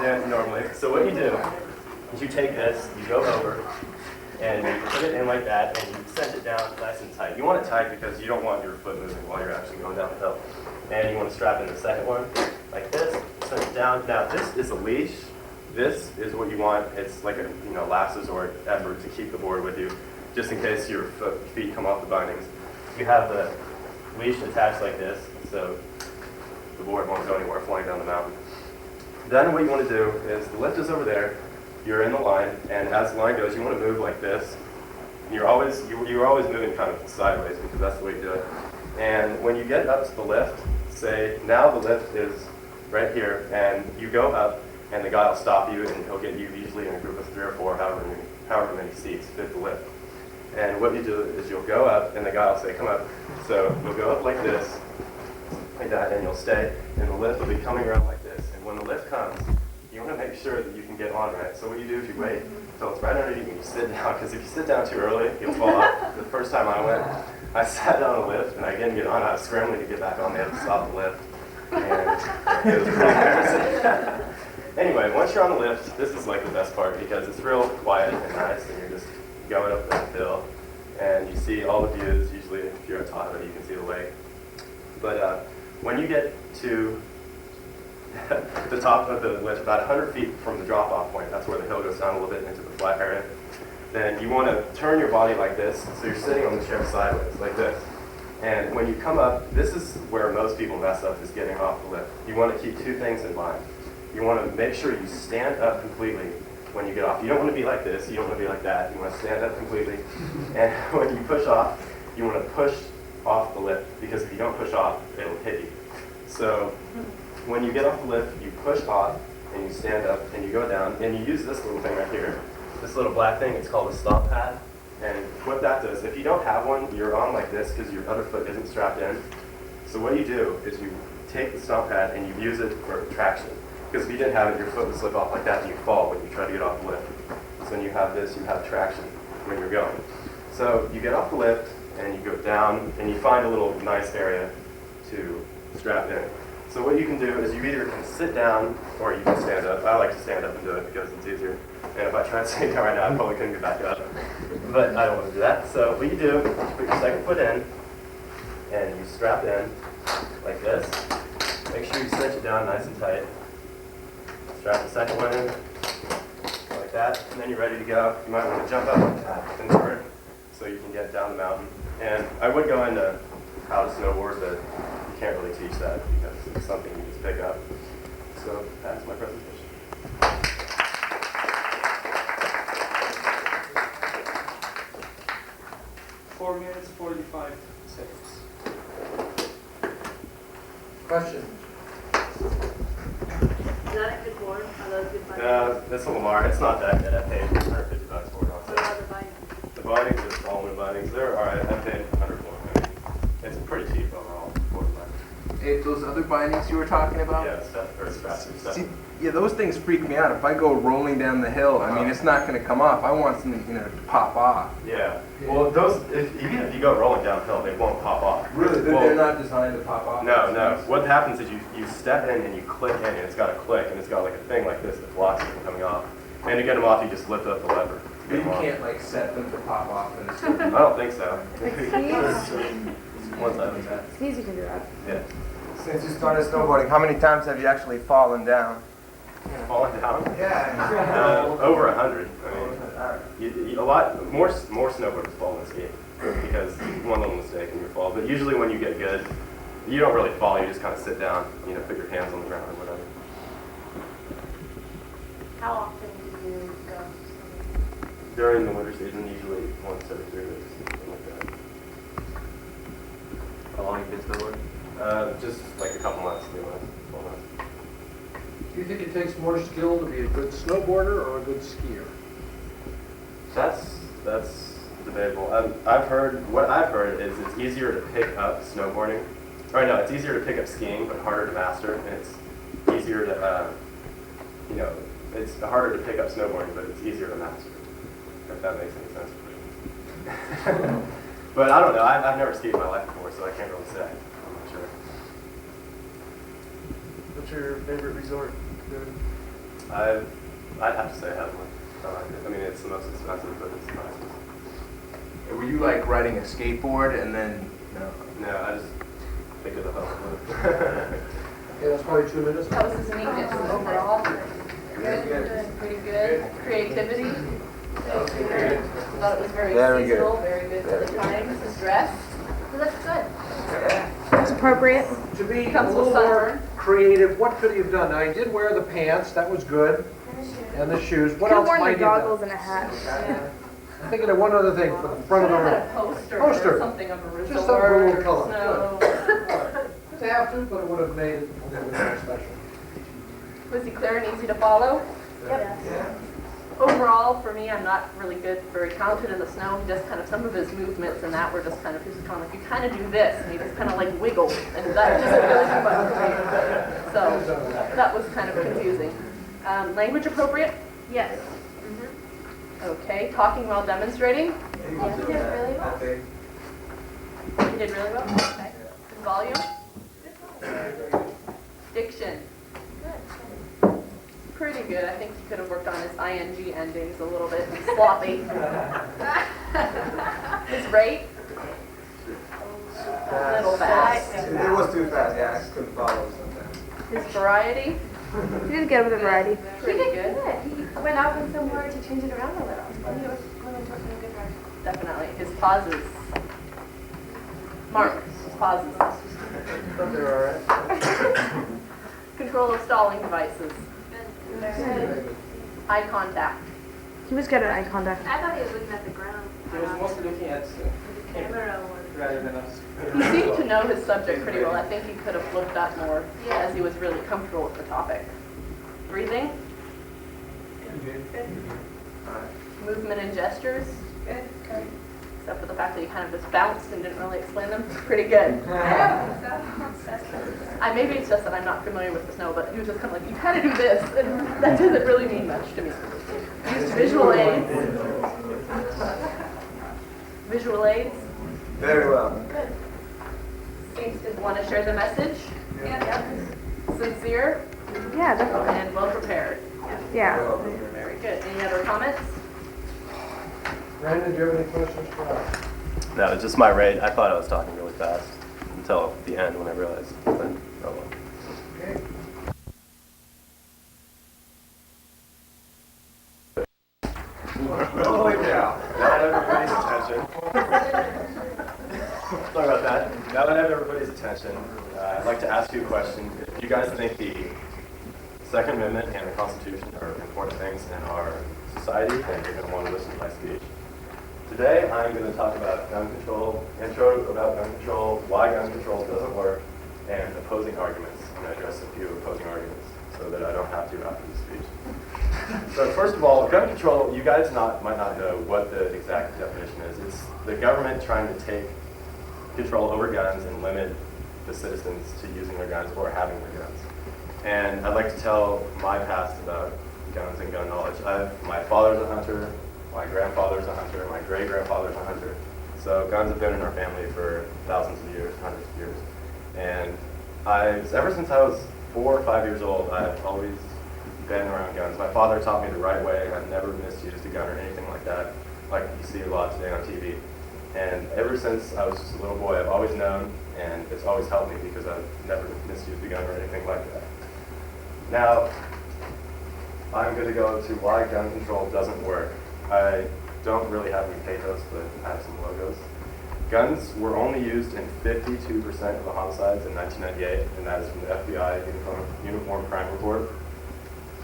than normally. So what you do is you take this, you go over, and you put it in like that, and you set it down nice and tight. You want it tight because you don't want your foot moving while you're actually going down the hill. And you want to strap in the second one like this, set it down. Now this is a leash. This is what you want. It's like a last resort effort to keep the board with you, just in case your feet come off the bindings. You have the leash attached like this, so the board won't go anywhere flying down the mountain. Then what you want to do is the lift is over there. You're in the line, and as the line goes, you want to move like this. You're always moving kind of sideways because that's the way you do it. And when you get up to the lift, say now the lift is right here, and you go up, and the guy will stop you, and he'll get you usually in a group of 3 or 4, however many seats fit the lift. And what you do is you'll go up, and the guy will say, come up. So you'll go up like this, like that, and you'll stay, and the lift will be coming around like this. And when the lift comes, you want to make sure that you can get on right. So what you do is you wait until it's right underneath you and you sit down, because if you sit down too early, you'll fall off. The first time I went, I sat down on the lift, and I didn't get on. I was scrambling to get back on. They had to stop the lift. And it was pretty embarrassing. Anyway, once you're on the lift, this is like the best part because it's real quiet and nice, and you're just going up the hill, and you see all the views. Usually, if you're at Tahoe, you can see the lake. But when you get to the top of the lift, about 100 feet from the drop-off point, that's where the hill goes down a little bit into the flat area, then you want to turn your body like this, so you're sitting on the chair sideways, like this. And when you come up, this is where most people mess up, is getting off the lift. You want to keep 2 things in mind. You want to make sure you stand up completely when you get off. You don't want to be like this, you don't want to be like that. You want to stand up completely. And when you push off, you want to push off the lift, because if you don't push off, it'll hit you. So when you get off the lift, you push off, and you stand up, and you go down, and you use this little thing right here. This little black thing, it's called a stomp pad. And what that does, if you don't have one, you're on like this because your other foot isn't strapped in. So what you do is you take the stomp pad and you use it for traction. Because if you didn't have it, your foot would slip off like that and you fall when you try to get off the lift. So when you have this, you have traction when you're going. So you get off the lift and you go down and you find a little nice area to strap in. So what you can do is you either can sit down or you can stand up. I like to stand up and do it because it's easier. And if I tried to sit down right now, I probably couldn't get back up. But I don't want to do that. So what you do is you put your second foot in and you strap in like this. Make sure you cinch it down nice and tight. Strap the second one in like that, and then you're ready to go. You might want to jump up like that and turn so you can get down the mountain. And I would go into how to snowboard, but you can't really teach that because it's something you just pick up. So that's my presentation. 4 minutes, 45 seconds. Questions? Is that a good board? Are those good bindings? This one Lamar, it's not that good. I paid $150 for it on What sale. about the bindings? The bindings are all new bindings. They're alright. I paid $100 for them. It's pretty cheap overall for the bindings. Hey, those other bindings you were talking about? Yeah, stuff or straps and stuff. See, yeah, those things freak me out. If I go rolling down the hill, I mean, it's not going to come off. I want something, to pop off. Yeah. Well, those even if you go rolling downhill, they won't pop off. Really? Well, They're not designed to pop off? No, no. What happens is you step in and you click in, and it's got a click, and it's got like a thing like this that blocks it from coming off. And to get them off, you just lift up the lever. To But get you them off. can't, like, set them to pop off in a I certain... don't think so. Excuse? Once I was that. Excuse, you can do that. Yeah. Since you started snowboarding, how many times have you actually fallen down? Falling down? Yeah. Over 100. I mean, a lot more snowboarders fall than ski because one little mistake and you fall. But usually when you get good, you don't really fall. You just kind of sit down, put your hands on the ground or whatever. How often do you go? During the winter season, usually once every 3 weeks, something like that. How long have you been snowboarding? Just like a couple months, 3 months, 4 months. Do you think it takes more skill to be a good snowboarder or a good skier? That's debatable. What I've heard is it's easier to pick up snowboarding. Or no, it's easier to pick up skiing, but harder to master. And it's easier to, it's harder to pick up snowboarding, but it's easier to master. If that makes any sense. But I don't know. I've never skied in my life before, so I can't really say. I'm not sure. What's your favorite resort? I'd have to say I have one. I like it. I mean, it's the most expensive, but it's nice. Were you like riding a skateboard and then, no? No, I just think of the hell. Okay, that's probably 2 minutes. How was his neatness overall? Good, pretty good. Creativity? Good. Thought it was very Very good. seasonal, very good for the times. His dress? He looked good. It's appropriate. To be a Comes with little more sunburn. creative, what could he have done? Now, he did wear the pants, that was good, and the shoes. What Could have else worn might the he have goggles done? and a hat. Yeah. I'm thinking of one other thing for the front of the Could have room. had a poster Poster. or something of a Just resort something for a little or color. snow. Didn't have to, but it would have made it a little bit more special. Was he clear and easy to follow? Yeah. Overall, for me, I'm not really good, very talented in the snow. He just kind of, some of his movements and that were just kind of, he was kind of like, you kind of do this, and he just kind of like wiggled, and that doesn't really do much for me. So, that was kind of confusing. Language appropriate? Yes. Okay, talking while demonstrating? Yes, you did really well. He did really well? Okay. Volume? Diction? Pretty good. I think he could have worked on his ing endings a little bit sloppy. His rate? A little fast. It was too fast, yeah, I couldn't follow sometimes. His variety? He did good with the variety. Pretty good. He went out with some word to change it around a little. And he was going towards a good direction. Definitely. His pauses? Mark, his pauses. But they're all right. Control of stalling devices. Good. Eye contact. He was good at eye contact. I thought he was looking at the ground. He was mostly looking at The camera was. rather than us. He seemed to know his subject pretty well. I think he could have looked up more as he was really comfortable with the topic. Breathing, movement and gestures, Good. except for the fact that he kind of just bounced and didn't really explain them. Pretty good. Maybe it's just that I'm not familiar with the snow, but he was just kind of like, you kind of do this, and that doesn't really mean much to me. Used visual aids. Visual aids. Very well. Good. Seems to want to share the message. Sincere Yeah, definitely. and well prepared. Yeah. Very good. Any other comments? Brandon, do you have any questions for us? No, it's just my rate. I thought I was talking really fast until the end when I realized. But, oh well. Okay. Holy cow. Now that everybody's attention. Sorry about that. Now that I have everybody's attention, I'd like to ask you a question. If you guys think the Second Amendment and the Constitution are important things in our society, then you're going to want to listen to my speech. Today, I'm going to talk about gun control, intro about gun control, why gun control doesn't work, and opposing arguments. I'm going to address a few opposing arguments so that I don't have to after the speech. So first of all, gun control, you guys might not know what the exact definition is. It's the government trying to take control over guns and limit the citizens to using their guns or having their guns. And I'd like to tell my past about guns and gun knowledge. My father's a hunter, my grandfather's a hunter, my great-grandfather's a hunter. So guns have been in our family for thousands of years, hundreds of years. And ever since I was 4 or 5 years old, I've always been around guns. My father taught me the right way. I've never misused a gun or anything like that, like you see a lot today on TV. And ever since I was just a little boy, I've always known, and it's always helped me because I've never misused a gun or anything like that. Now, I'm going to go to why gun control doesn't work. I don't really have any pathos, but I have some logos. Guns were only used in 52% of the homicides in 1998, and that is from the FBI Uniform Crime Report.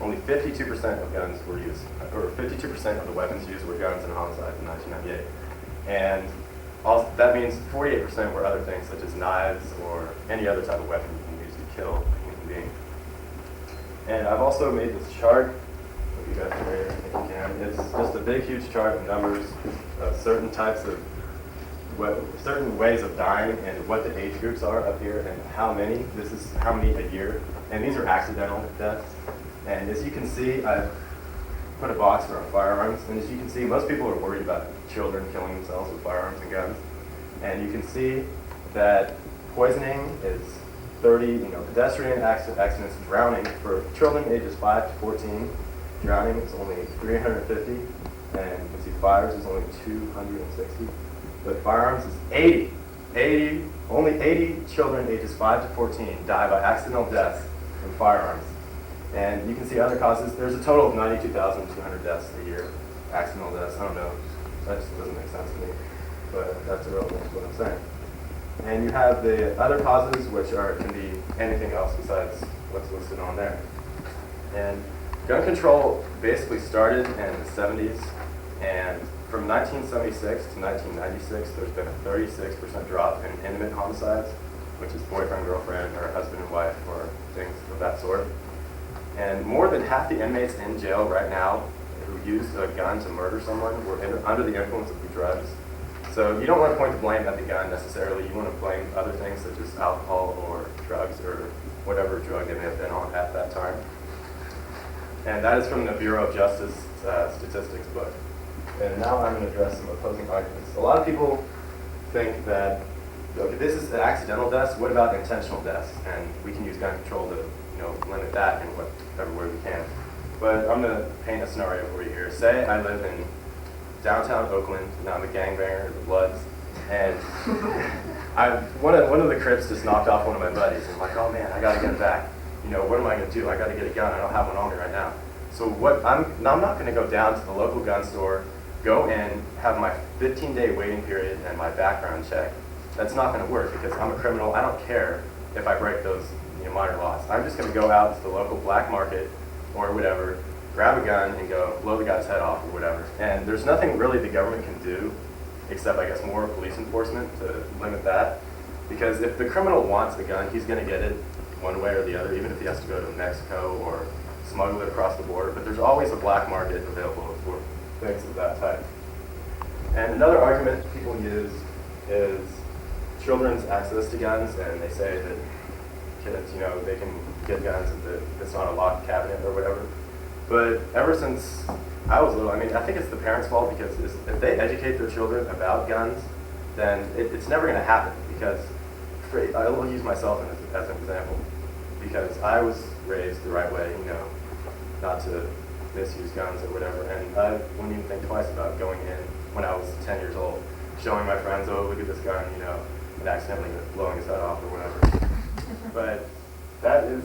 Only 52% of guns were used, or 52% of the weapons used were guns in homicides in 1998. And also, that means 48% were other things such as knives or any other type of weapon you can use to kill a human being. And I've also made this chart. If you guys can read it, if you can. It's just a big, huge chart of numbers of certain types of, certain ways of dying and what the age groups are up here and how many. This is how many a year. And these are accidental deaths. And as you can see, I've put a box for our firearms. And as you can see, most people are worried about children killing themselves with firearms and guns. And you can see that poisoning is 30, pedestrian accidents, drowning. For children ages 5 to 14, drowning is only 350, and you can see fires is only 260. But firearms is 80. Only 80 children ages 5 to 14 die by accidental deaths from firearms. And you can see other causes. There's a total of 92,200 deaths a year, accidental deaths. I don't know. That just doesn't make sense to me. But that's irrelevant to what I'm saying. And you have the other causes, which can be anything else besides what's listed on there. And gun control basically started in the 70s, and from 1976 to 1996, there's been a 36% drop in intimate homicides, which is boyfriend, girlfriend, or husband and wife, or things of that sort. And more than half the inmates in jail right now who used a gun to murder someone were under the influence of the drugs. So you don't want to point the blame at the gun necessarily. You want to blame other things such as alcohol or drugs or whatever drug they may have been on at that time. And that is from the Bureau of Justice Statistics book. And now I'm going to address some opposing arguments. A lot of people think that, okay, this is accidental deaths. What about intentional deaths? And we can use gun control to limit that in whatever way we can. But I'm going to paint a scenario for you here. Say I live in downtown Oakland, and I'm a gangbanger, the Bloods, and one of the Crips just knocked off one of my buddies, and I'm like, oh man, I gotta get him back. What am I gonna do? I gotta get a gun. I don't have one on me right now. So I'm not gonna go down to the local gun store, go in, have my 15-day waiting period and my background check. That's not gonna work because I'm a criminal. I don't care if I break those minor laws. I'm just gonna go out to the local black market or whatever, grab a gun and go blow the guy's head off or whatever. And there's nothing really the government can do except, I guess, more police enforcement to limit that. Because if the criminal wants the gun, he's going to get it one way or the other, even if he has to go to Mexico or smuggle it across the border. But there's always a black market available for things of that type. And another argument people use is children's access to guns, and they say that kids, they can get guns if it's not a locked cabinet or whatever. But ever since I was little, I think it's the parents' fault because if they educate their children about guns, then it's never going to happen because I will use myself as an example because I was raised the right way, not to misuse guns or whatever, and I wouldn't even think twice about going in when I was 10 years old, showing my friends, oh, look at this gun, and accidentally blowing his head off or whatever. But that is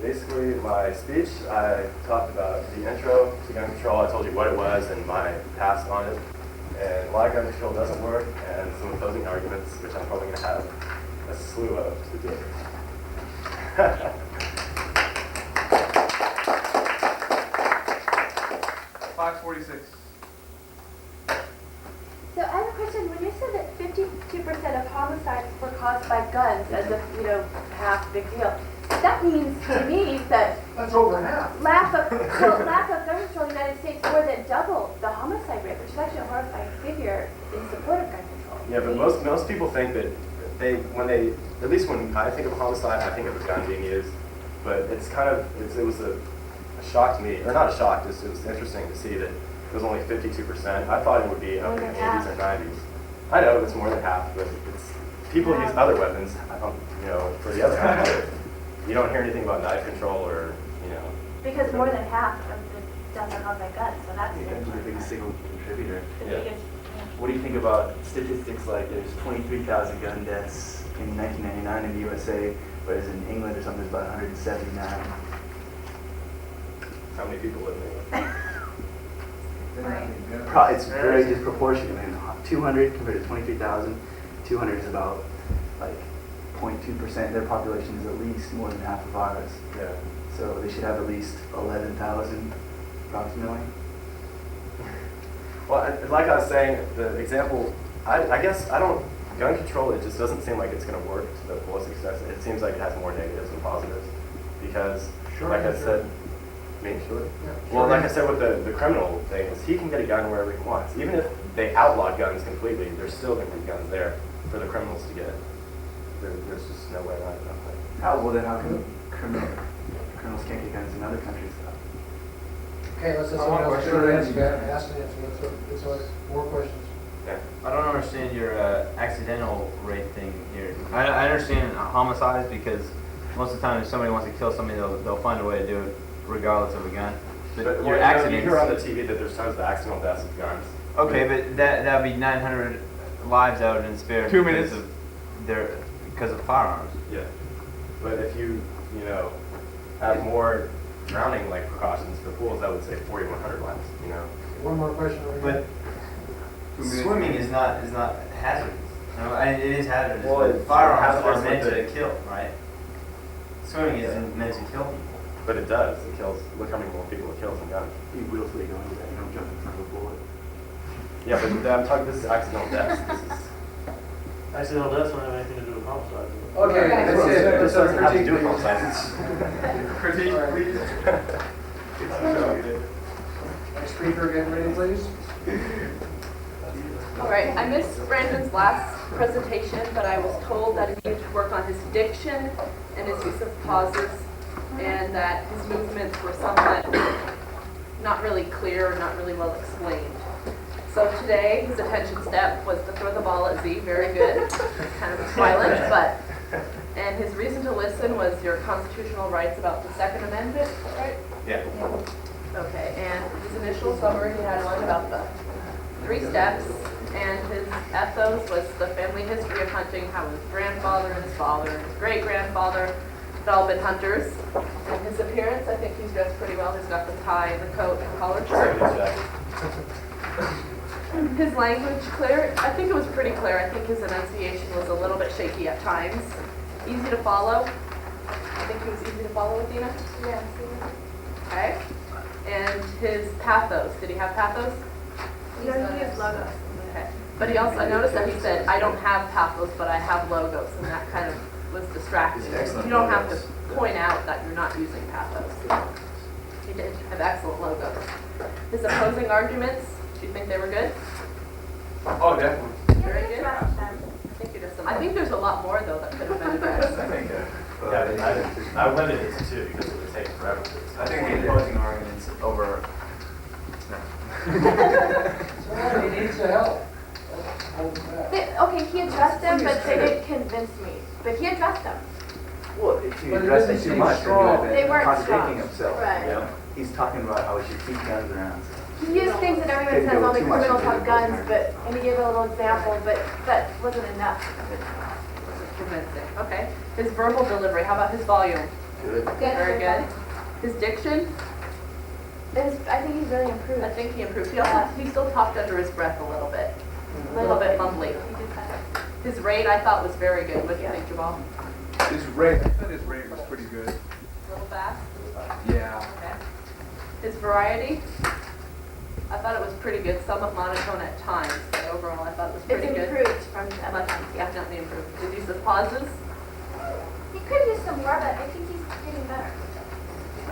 basically my speech. I talked about the intro to gun control. I told you what it was and my past on it, and why gun control doesn't work, and some opposing arguments, which I'm probably going to have a slew of today. 546. So I have a question. When you said that 52% of homicides were caused by guns, as if, half big deal, that means to me that That's over half. lack of gun control in the United States more than double the homicide rate, which is actually a horrifying figure in support of gun control. Yeah, but most people think that at least when I think of homicide, I think of a gun being used. But it was a shock to me, or not a shock, just it was interesting to see that it was only 52%. I thought it would be up in the 80s or 90s. I know it's more than half, but people use other weapons, for the other half. You don't hear anything about knife control or, Because more than half of the deaths are caused by guns, so that's Guns are the biggest single contributor. the Yeah. biggest. What do you think about statistics like there's 23,000 gun deaths in 1999 in the USA, whereas in England or something there's about 179? how many people live in England? It's very disproportionate. 200 compared to 23,000. 200 is about like 0.2%. Their population is at least more than half of ours. Yeah. So they should have at least 11,000 approximately. Well, like I was saying, the example, I guess gun control, it just doesn't seem like it's going to work to the fullest extent. It seems like it has more negatives than positives. Because, like I said, Well, like I said with the criminal thing, is he can get a gun wherever he wants. Even if they outlaw guns completely, there's still going to be guns there for the criminals to get. There's just no way around it. How come criminals can't get guns in other countries though? Okay, let's have someone else. Ask and answer. Let's more questions. Okay. I don't understand your accidental rape thing here. I understand homicides because most of the time if somebody wants to kill somebody, they'll find a way to do it regardless of a gun. But But your you accidents. hear on the TV that there's tons of accidental deaths with guns. Okay, but that'd be 900 lives out in spare 2 because minutes. of because of firearms. Yeah. But if you have more drowning like precautions for pools, I would say 4,100 lives. One more question over here. But swimming is not hazardous. No, it is hazardous. Well, but it's firearms hazardous are meant with to the- kill, right? Swimming isn't meant to kill people. But it does. It kills. Look how many more people it kills than guns. You willfully go into that, you don't jump in front of a bullet. Yeah, but I'm talking. This is accidental deaths. This is. Accidental deaths don't have anything to do with homicide. Okay, that's it. This That's our doesn't have to critique, do with please. homicide. Critique, All right. please. Next speaker again, ready, please? All right, I missed Brandon's last presentation, but I was told that he needed to work on his diction and his use of pauses, and that his movements were somewhat not really clear, not really well explained. So today, his attention step was to throw the ball at Z, very good, kind of silent, but, and his reason to listen was your constitutional rights about the Second Amendment, right? Yeah. Okay, and his initial summary, he had one about the 3 steps, and his ethos was the family history of hunting, how his grandfather and his father and his great-grandfather had all been hunters. And his appearance, I think he's dressed pretty well. He's got the tie and the coat and collared shirt. His language clear, I think it was pretty clear. I think his enunciation was a little bit shaky at times. Easy to follow. I think he was easy to follow, Athena? Yeah. Okay. And his pathos, did he have pathos? You don't use logos. Okay. But he also, I noticed that he said, I don't have pathos, but I have logos, and that kind of was distracting. You don't have to point out that you're not using pathos. He did have excellent logos. His opposing arguments, do you think they were good? Oh, definitely. Very good. I think there's a lot more, though, that could have been addressed. Yeah, I limited it to 2 because it would take forever. I think the opposing arguments over. Somebody needs the help. Hold it back. Okay, he addressed them, but they didn't convince me. But he addressed them. Well, if you But it address doesn't it too seem much, then strong. you've They been weren't contradicting strong. himself. Right. You know? He's talking about how we should keep guns around. He used things that everyone Didn't says go only too much criminals into have it. guns, and he gave a little example, but that wasn't enough. Convincing. Okay. His verbal delivery, how about his volume? Good. Very good. His diction, I think he's really improved. I think he improved. He still talked under his breath a little bit. A little bit mumbly. He did that. His rate, I thought, was very good. What do you think, Jamal? His rate, I thought his rate was pretty good. A little fast? Yeah. Okay. His variety, I thought it was pretty good, somewhat monotone at times, but overall I thought it was It's pretty good. improved from the other Much, times. definitely improved. His use of pauses, He could use some more, but I think he's getting better.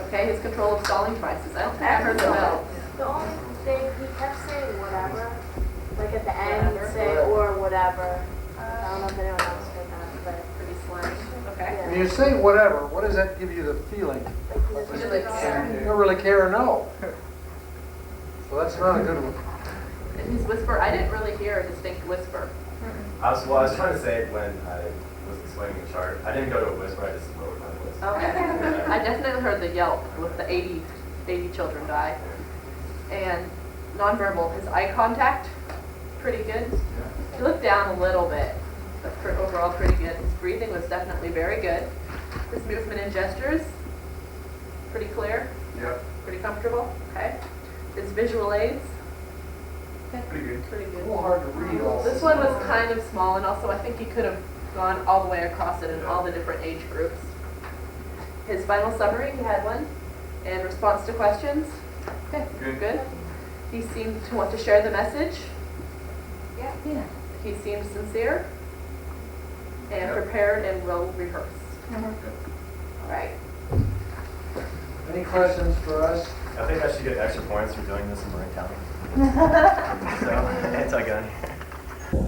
okay. His control of stalling prices, I don't think I heard the bell. The only thing, he kept saying whatever, like at the end, he'd Whatever. say or whatever. I don't know if anyone else heard that, but Pretty slang, okay. When you say whatever, what does that give you the feeling? like He he's really really cared. You don't really care or know. So that's not a good one. And his whisper, I didn't really hear a distinct whisper. I was trying to say when I was explaining the chart, I didn't go to a whisper, I just lowered my voice. Okay. I definitely heard the yelp with the 80 children die. And nonverbal, his eye contact, pretty good. He looked down a little bit, but overall pretty good. His breathing was definitely very good. His movement and gestures, pretty clear, Yep. pretty comfortable, okay. His visual aids, Pretty good. pretty A good. little hard to read all This one was kind of small, and also I think he could have gone all the way across it in all the different age groups. His final summary, he had one, and response to questions. Okay, Good. good. He seemed to want to share the message. Yeah. He seemed sincere and Yep. prepared and well rehearsed. Good. All right. Any questions for us? I think I should get extra points for doing this in Marin County. So, anti-gun.